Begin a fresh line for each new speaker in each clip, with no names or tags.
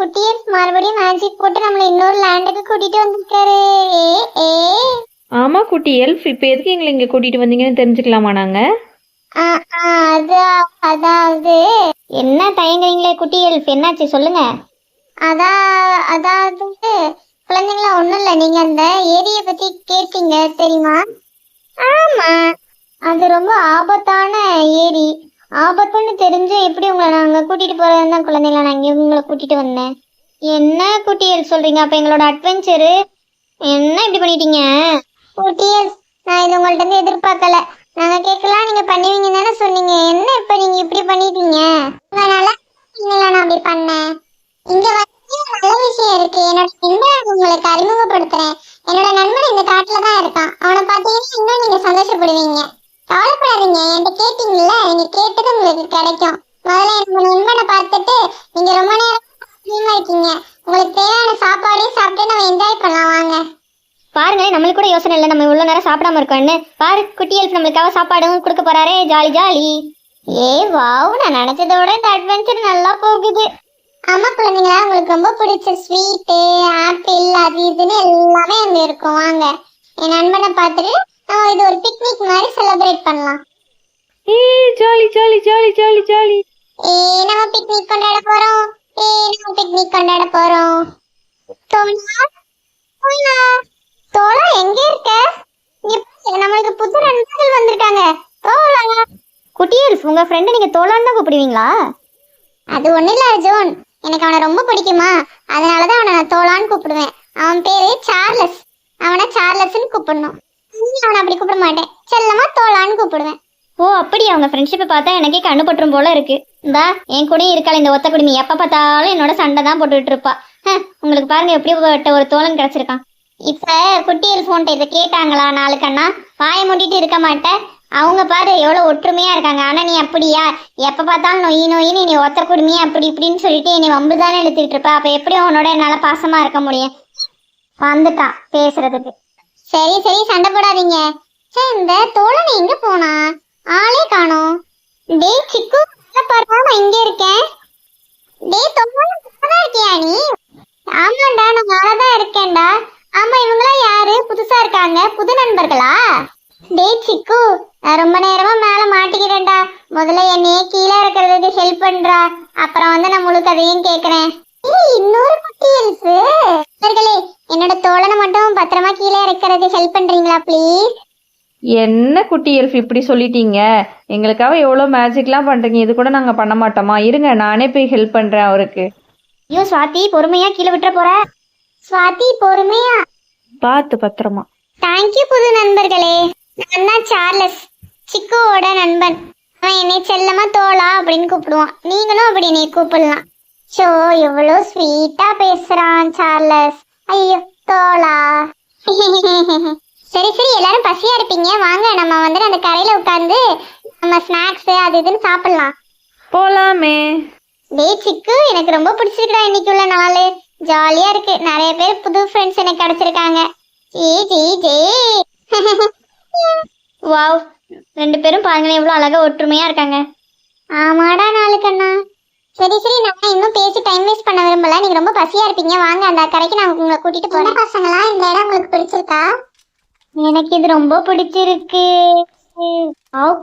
குட்டியர் மறுபடியும் மேஜிக் போட்டு நம்மள இன்னொரு லேண்டுக்கு கூட்டிட்டு வந்திருக்காரு. ஏ
ஆமா குட்டி எல்ஃப், இப்போ எதுக்கு எங்களை இங்க கூட்டிட்டு வந்தீங்கன்னு தெரிஞ்சுக்கலாமா நாங்க?
அதாவது என்ன தயங்குறீங்களே குட்டி எல்ஃப், என்னாச்சு சொல்லுங்க. அதாவது குழந்தைங்களா ஒண்ணும் இல்ல, நீங்க அந்த ஏரிய பத்தி கேட்டீங்க தெரியுமா? ஆமா, அது ரொம்ப ஆபத்தான ஏரி. ஆபத்துன்னு தெரிஞ்சு எப்படி உங்களை நாங்க கூட்டிட்டு போறதுதான் குழந்தைங்களா நான் இங்க உங்களை கூட்டிட்டு வந்தேன். என்ன குட்டியல் சொல்றீங்க? அப்ப எங்களோட அட்வென்ச்சரு என்ன இப்படி பண்ணிட்டீங்க? குட்டியல், நான் இது உங்கள்ட்ட இருந்து எதிர்பார்க்கல. நாங்க கேட்கலாம், நீங்க பண்ணுவீங்கன்னு தானே சொன்னீங்க. என்ன இப்ப நீங்க இப்படி பண்ணிட்டீங்க? அதனால நான் அப்படி பண்ணேன். இங்க வந்து நல்ல விஷயம் இருக்கு. என்னோட நண்பன் உங்களுக்கு அறிமுகப்படுத்துறேன். என்னோட நண்பன் இந்த காட்டுல தான் இருக்கான். அவனை பாத்தீங்கன்னா இன்னும் நீங்க சந்தோஷப்படுவீங்க. கவலைப்படாதீங்க, என்கிட்ட கேட்டீங்கல்ல, நீங்க கேட்டது உங்களுக்கு கிடைக்கும். முதல்ல என்னோட நண்பனை பார்த்துட்டு நீங்க ரொம்ப நேரம் இருக்கீங்க. உங்களுக்கு தேவையான சாப்பாடையும் சாப்பிட்டு நம்ம என்ஜாய் பண்ணலாம். வாங்க. பாருங்களேன், நம்மளுக்கு கூட யோசனை இல்லை நம்ம இவ்வளவு நேரம் சாப்பிடாம இருக்கோம்னு. பாரு குட்டி எல்ஃப் நம்மளுக்காக சாப்பாடும் கொடுக்க போறாரே, ஜாலி ஜாலி. ஏ வாவ், நான் நினைச்சதோட இந்த அட்வென்ச்சர் நல்லா போகுது. ஆமா குழந்தைங்களா, உங்களுக்கு ரொம்ப பிடிச்ச ஸ்வீட்டு, ஆப்பிள், அது இதுன்னு எல்லாமே அங்க இருக்கும். வாங்க, என் நண்பனை பார்த்துட்டு நம்ம இது ஒரு பிக்னிக் மாதிரி செலிப்ரேட் பண்ணலாம்.
Jolly jolly jolly jolly jolly.
நம்ம பிக்னிக் கொண்டாட போறோம். நம்ம பிக்னிக் கொண்டாட போறோம். தோலா எங்க இருக்க? நம்மளுக்கு புது நண்பர்கள் வந்திருக்காங்க. தோலா குட்டியல், உங்க ஃப்ரெண்ட் நீங்க தோலான்னு தான் கூப்பிடுவீங்களா? அது ஒண்ணு இல்ல அர்ஜுன், எனக்கு அவனை ரொம்ப பிடிக்குமா, அதனாலதான் அவனை நான் தோலான்னு கூப்பிடுவேன். அவன் பேரு சார்லஸ். அவனை சார்லஸ்ன்னு கூப்பிடணும். அவனை அப்படி கூப்பிட மாட்டேன், செல்லமா தோலான்னு கூப்பிடுவேன். ஓ அப்படியா? அவங்க ஃப்ரெண்ட்ஷிப்பை பார்த்தா எனக்கே கண்ணு பற்றும் போல இருக்கு. இந்தா என் கூடயும் இருக்காள் இந்த ஒத்த குடுமி, எப்ப பார்த்தாலும் என்னோட சண்டை தான் போட்டுட்டு இருப்பா. உங்களுக்கு பாருங்க எப்படி ஒரு தோழன் கிடைச்சிருக்கான். இப்ப குட்டியல் போன்ட்ட இதை கேட்டாங்களா? நாளுக்கண்ணா வாயை மூட்டிட்டு இருக்க மாட்டேன். அவங்க பாரு எவ்வளவு ஒற்றுமையா இருக்காங்க. ஆனா நீ அப்படியா? எப்ப பார்த்தாலும் நொயின்னு நீ ஒத்த குடுமையா அப்படி இப்படின்னு சொல்லிட்டு நீ வம்புதானே எடுத்துட்டு இருப்ப. அப்ப எப்படி உன்னோட என்னால பாசமா இருக்க முடியும்? வந்துட்டான் பேசுறதுக்கு. சரி சரி, சண்டை போடாதீங்க. சரி, இந்த தோழனை எங்க போனா? ஆளே காணோம். டே சிக்கு, பாருங்க நான் இங்க இருக்கேன். டே தோழன் இருக்கியா நீ? ஆமாண்டா, நான் மேலதான் இருக்கேன்டா. ஆமா, இவங்களாம் யாரு? புதுசா இருக்காங்க, புது நண்பர்களா? டே சிக்கு, நான் ரொம்ப நேரமா மேல மாட்டிக்கிறேன்டா. முதல்ல என்னையே கீழே இருக்கிறதுக்கு ஹெல்ப் பண்றா, அப்புறம் வந்து நான் முழு கதையும் கேக்குறேன். இன்னொரு குட்டி இருக்கு. என்னோட தோழனை மட்டும் பத்திரமா கீழே இருக்கிறது ஹெல்ப் பண்றீங்களா ப்ளீஸ்?
என்ன குட்டி எல்ஃப் இப்படி சொல்லிட்டீங்க? எங்களுக்காக எவ்வளோ மேஜிக்லாம் பண்றீங்க, இது கூட நாங்க பண்ண மாட்டோமா? இருங்க, நானே போய் ஹெல்ப் பண்றேன் அவருக்கு.
ஐயோ ஸ்வாதி, பொறுமையா கீழே விட்டுற போற. ஸ்வாதி பொறுமையா
பார்த்து பத்திரமா.
தேங்க்யூ புது நண்பர்களே. நான் தான் சார்லஸ், சிக்குவோட நண்பன். அவன் என்னை செல்லமா தோலா அப்படின்னு கூப்பிடுவான். நீங்களும் அப்படி என்னை கூப்பிடலாம். ஷோ, எவ்வளோ ஸ்வீட்டா பேசுறான் சார்லஸ். ஐயோ தோலா. சரி சரி, எல்லாரும் பசியா இருப்பீங்க, வாங்க நம்ம வந்து அந்த கரையில உட்கார்ந்து நம்ம ஸ்நாக்ஸ் அது இதுன்னு சாப்பிடலாம்.
போலாமே.
டே சிக்கு, எனக்கு ரொம்ப பிடிச்சிருக்கா இன்னைக்கு உள்ள நாள். ஜாலியா இருக்கு, நிறைய பேர் புது ஃப்ரெண்ட்ஸ் எனக்கு கிடைச்சிருக்காங்க. J J J. வாவ், ரெண்டு பேரும் பாருங்களேன் எவ்வளவு அழகா ஒற்றுமையா இருக்காங்க. ஆமாடா நாளுக்கண்ணா. சரி சரி, நான் இன்னும் பேசி டைம் வேஸ்ட் பண்ண விரும்பல. நீங்க ரொம்ப பசியா இருப்பீங்க, வாங்க அந்த கரைக்கு நான் உங்களை கூட்டிட்டு போறேன். பசங்களா, இந்த இடம் உங்களுக்கு பிடிச்சிருக்கா? எனக்கு இது ரொம்ப பிடிச்சிருக்கு.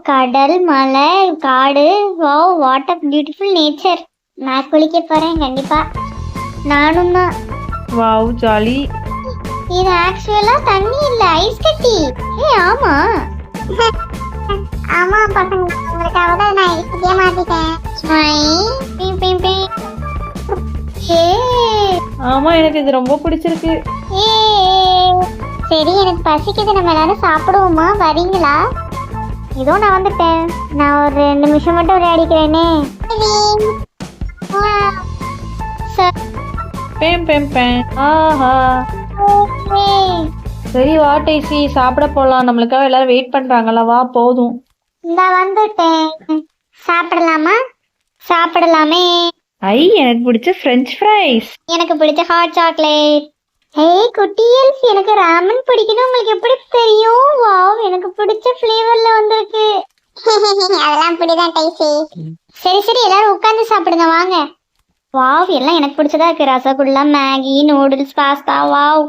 கடல், மலை, காடு, wow what a beautiful nature. நான் குளிக்க போறேன் கண்டிப்பா. நானும் தான்.
Wow jolly.
இது ஆக்சுவலா தண்ணி இல்ல, ஐஸ் கட்டி. ஆமா ஆமா பசங்க, உங்களுக்காக தான் நான் ஐஸ் கட்டியே மாத்திட்டேன்.
ஆமா, எனக்கு இது ரொம்ப பிடிச்சிருக்கு.
சரி, எனக்கு பசிக்குது, நம்ம எல்லாரும் சாப்பிடுவோமா? வரீங்களா? இதோ நான் வந்துட்டேன். நான் ஒரு 2 நிமிஷம் மட்டும் விளையாடிக்கிறேனே.
ஆஹா, சரி வா டைசி, சாப்பிட போலாம். நம்மளுக்காக எல்லாரும் வெயிட் பண்றாங்களா? வா போதும்.
இந்த வந்துட்டேன். சாப்பிடலாமா? சாப்பிடலாமே.
ஐ, எனக்கு பிடிச்ச ஃப்ரெஞ்ச் ஃப்ரைஸ்.
எனக்கு பிடிச்ச ஹாட் சாக்லேட். ஏய் குட்டியல்ஸ், எனக்கு ராமன் பிடிக்குது. உங்களுக்கு எப்படி தெரியும்? வாவ், எனக்கு பிடிச்ச ஃப்ளேவர்ல வந்திருக்கு. அதெல்லாம் அப்படிதான் டைசி. சரி சரி, எல்லாரும் உட்கார்ந்து சாப்பிடுங்க வாங்க. வாவ், எல்லாம் எனக்கு பிடிச்சதா இருக்கு. Rasgulla, Maggi, noodles, pasta. Wow.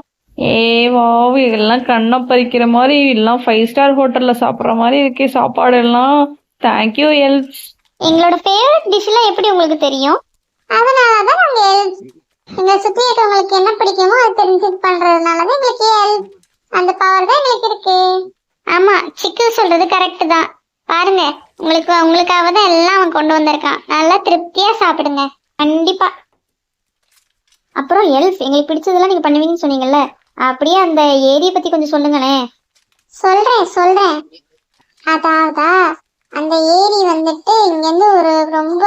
Wow, இதெல்லாம் கண்ணை பறிக்கிற மாதிரி, எல்லாம் 5 ஸ்டார் ஹோட்டல்ல சாப்பிட்ற மாதிரி இருக்கே சாப்பாடு எல்லாம். Thank you else.
எங்களோட ஃபேவரட் டிஷ்லாம் எப்படி உங்களுக்கு தெரியும்? அதனால தான் நாங்க எங்களை சுத்தி இருக்கவங்களுக்கு என்ன பிடிக்குமோ அது தெரிஞ்சு பண்றதுனால தான் எங்களுக்கு அந்த பவர் தான் எங்களுக்கு இருக்கு. ஆமா, சிக்கு சொல்றது கரெக்ட் தான். பாருங்க, உங்களுக்காக தான் எல்லாம் அவன் கொண்டு வந்திருக்கான். நல்லா திருப்தியா சாப்பிடுங்க கண்டிப்பா. அப்புறம் எல்ஃப், எங்களுக்கு பிடிச்சதெல்லாம் நீங்க பண்ணுவீங்கன்னு சொன்னீங்கல்ல, அப்படியே அந்த ஏரியை பத்தி கொஞ்சம் சொல்லுங்களேன். சொல்றேன். அதாவது அந்த ஏரி வந்துட்டு இங்கேருந்து ஒரு ரொம்ப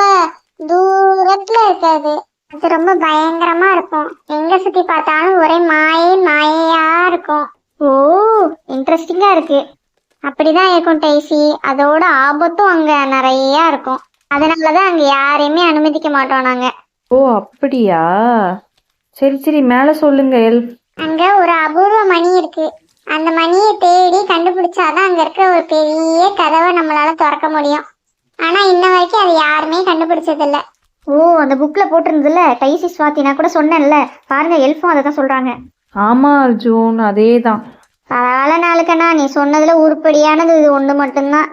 தூரத்துல இருக்காது. அது ரொம்ப பயங்கரமா இருக்கும். எங்க சுத்தி பார்த்தாலும் ஒரே மாயையா இருக்கும். ஓ, இன்ட்ரெஸ்டிங்கா இருக்கு. அப்படிதான் இருக்கும் டைசி. அதோட ஆபத்தும் அங்க நிறைய இருக்கும். அதனாலதான் அங்க யாரையுமே அனுமதிக்க மாட்டோம் நாங்க.
ஓ அப்படியா, சரி மேலே சொல்லுங்க எல்ஃப்.
அங்க ஒரு அபூர்வ மணி இருக்கு. அந்த மணியை தேடி கண்டுபிடிச்சாதான் அங்க இருக்க ஒரு பெரிய கதவை நம்மளால திறக்க முடியும். ஆனா இன்ன வரைக்கும் அது யாருமே கண்டுபிடிச்சது இல்ல. ஓ, அந்த புக்ல போட்டிருந்ததுல டைசி ஸ்வாதி, நான் கூட சொன்னேன்ல, பாருங்க எல்ஃபும் அதை தான் சொல்றாங்க.
ஆமா அர்ஜுன், அதே தான்.
பரவாயில்ல நாளுக்கண்ணா, நீ சொன்னதுல உருப்படியானது இது ஒண்ணு மட்டும்தான்.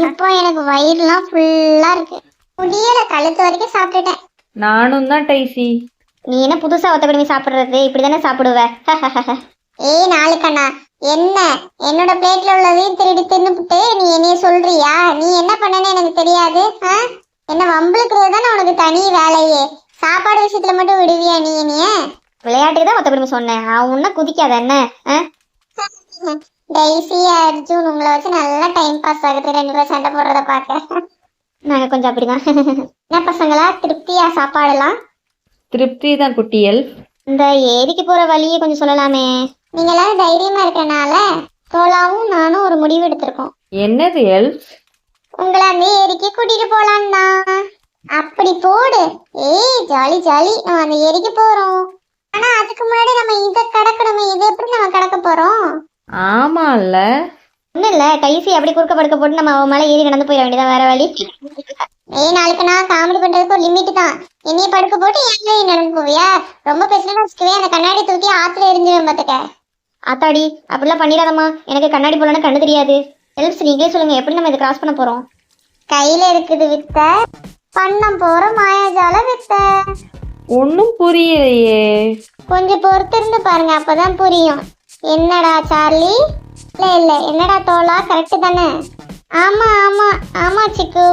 இப்போ எனக்கு வயிறுலாம் ஃபுல்லா இருக்கு. முடியல, கழுத்து வரைக்கும் சாப்பிட்டுட்டேன்.
நானும் தான் டைசி.
நீ என்ன புதுசா ஒத்தப்படி சாப்பிடுறது? இப்படிதானே சாப்பிடுவ? ஏய் நாளுக்கண்ணா, என்ன என்னோட பிளேட்ல உள்ளதையும் திருடி தின்னுபிட்டு நீ என்னைய சொல்றியா? நீ என்ன பண்ணன்னு எனக்கு தெரியாது. என்ன வம்புலுக்குறது தானே உனக்கு தனி வேலையே. சாப்பாடு விஷயத்துல மட்டும் விடுவியா நீ என்னைய? விளையாட்டுக்கு தான் ஒத்தப்படி சொன்னேன், உன்ன குதிக்காத என்ன. டைசி அர்ஜுன், உங்களை வச்சு நல்லா டைம் பாஸ் ஆகுது 2 பேரும் சண்டை போடுறத பார்க்க. நாங்க கொஞ்சம் அப்படிதான். என்ன பசங்களா, திருப்தியா சாப்பாடுலாம்?
திருப்தி தான் குட்டி எல்ஃப்.
இந்த ஏரிக்கு போற வழியை கொஞ்சம் சொல்லலாமே. நீங்க எல்லாரும் தைரியமா இருக்கனால தோலாவும் நானும் ஒரு முடிவு எடுத்திருக்கோம்.
என்னது எல்ஃப்?
உங்களை அந்த ஏரிக்கு கூட்டிட்டு போலான்னா. அப்படி போடு. ஏய் ஜாலி ஜாலி, நம்ம அந்த ஏரிக்கு போறோம். ஆனா அதுக்கு முன்னாடி நம்ம இதை கடக்கணுமே. இதை எப்படி நம்ம கடக்க போறோம்?
ஆமா இல்ல,
ஒன்னும் இல்ல, கைசி அப்படி குறுக்க படுக்க போட்டு நம்ம அவன் மேல ஏறி கடந்து போயிட வேண்டியதான், வேற வழி. ஏய் நாளைக்கு நான் காமெடி பண்றதுக்கு ஒரு லிமிட் தான். என்னைய படுக்க போட்டு ஏன் நடந்து போவியா? ரொம்ப பேசுனா வச்சுக்கவே அந்த கண்ணாடி தூக்கி ஆத்துல எரிஞ்சுவேன் பாத்துக்க. ஆத்தாடி, அப்படிலாம் பண்ணிடாதம்மா. எனக்கு கண்ணாடி போலன்னு கண்ணு தெரியாது. எல்ஸ், நீங்களே சொல்லுங்க, எப்படி நம்ம இதை கிராஸ் பண்ண போறோம்? கையில இருக்குது வித்த, பண்ண போற மாயாஜால வித்த.
ஒன்னும் புரியலையே.
கொஞ்சம் பொறுத்திருந்து பாருங்க, அப்பதான் புரியும். என்னடா சார்லி? இல்ல என்னடா தோலா, கரெக்ட் தானே? ஆமா சிக்கு.